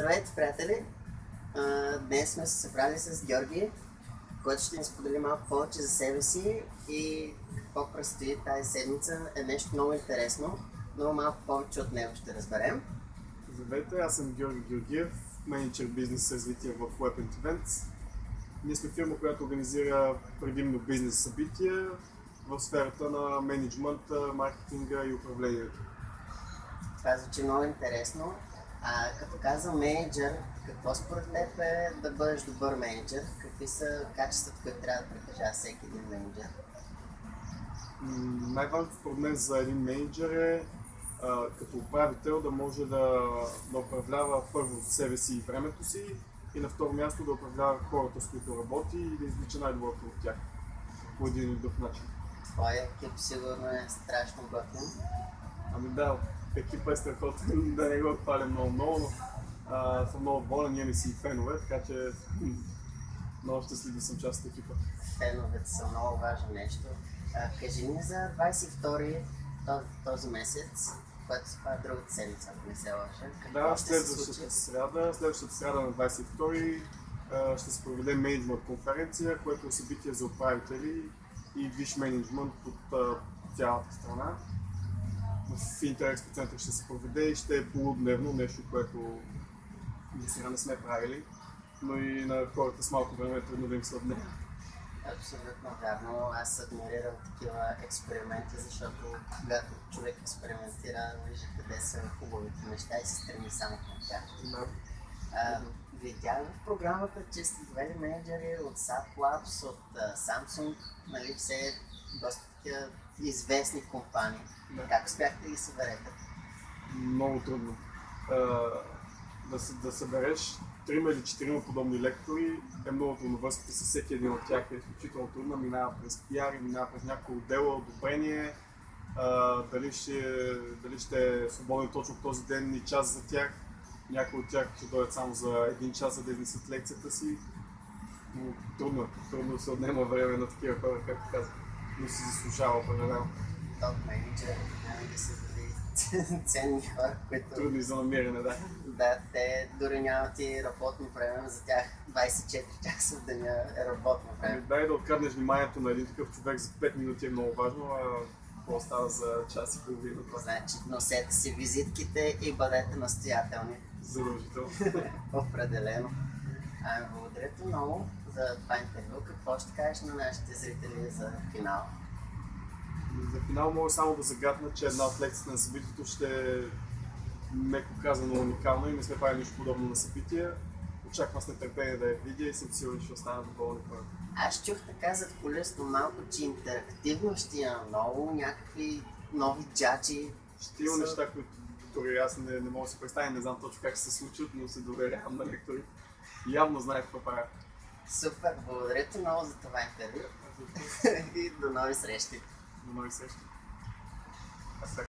Здравейте, приятели! Днес сме се събрали с Георги, който ще ни сподели малко повече за себе си и какво предстои тази седмица. Е нещо много интересно, но малко повече от него ще разберем. Здравейте, аз съм Георги Георгиев, менеджер бизнес развитие в Web and Events. Ние сме фирма, която организира предимно бизнес събития в сферата на мениджмънта, маркетинга и управлението. Това звучи много интересно. Като казвам менеджер, какво според теб е да бъдеш добър менеджер? Какви са качествата, които трябва да притежава всеки един менеджер? Най-важното според мен за един менеджер е като управител да може да управлява първо себе си и времето си и на второ място да управлява хората, с които работи и да извлича най-доброто от тях по един или друг начин. Твоя екип сигурно е страшно готин. Ами да, екипа е страхотен, да не го хваля много, но съм много болен, ние си и фенове, така че много щастлив да съм част от екипа. Феновете са много важно нещо. Кажи ми за 22-и този месец, което се пада другата седмица, ако не се лъжа. Да, следващата сряда на 22-и ще се проведе менеджмент конференция, което е събитие за управители и висш менеджмент от цялата страна. В Интерекспо център ще се проведе и ще е полудневно, нещо, което досега не сме правили, но и на хората с малко време е трудно да им се отнеме. Абсолютно вярно. Аз адмирирам такива експерименти, защото когато човек експериментира, вижда къде са хубавите неща и се стреми само към тях. Видях в програмата, че сте довели менеджери от SAP Labs, от Samsung, нали, все доста такива известни компании. Как успяхте да ги съберете? Много трудно. Да събереш 3 или 4 подобни лектори е много трудно. Връзката с всеки един от тях е изключително трудна. Минава през пиар, минава през някакво отдела, одобрение, дали ще е свободен точно в този ден и час за тях. Някои от тях ще дойдат само за 1 час, за да изнесат лекцията си. Но трудно се отнема време на такива хора, както казах. Но си заслужава определено. Топ менеджер, винаги са били ценни хора, които... Трудни за намиране, да. Да, те дори нямат и работно време, за тях 24 часа в деня е работно време. Дай да откраднеш вниманието на един такъв човек за 5 минути е много важно, а какво става за час и половина. Значи, носете си визитките и бъдете настоятелни. Задължително. Определено. Благодаря ти много за това интервю. Какво ще кажеш на нашите зрители за финал? За финал мога само да загадна, че една от лекциите на събитието ще е меко казано уникална и не сме правили нищо подобно на събития. Очаквам с нетърпение да я видя и съм сигурен, че ще остана доволни хора. Аз чух така зад колесно малко, че интерактивно ще има много някакви нови джаджи. Ще има неща, които дори аз не мога да си представя, не знам точно как се случат, но се доверявам на лекторите. Явно знаят какво правят. Супер, благодаря ти много за това интервю и до нови срещи. До нови срещи.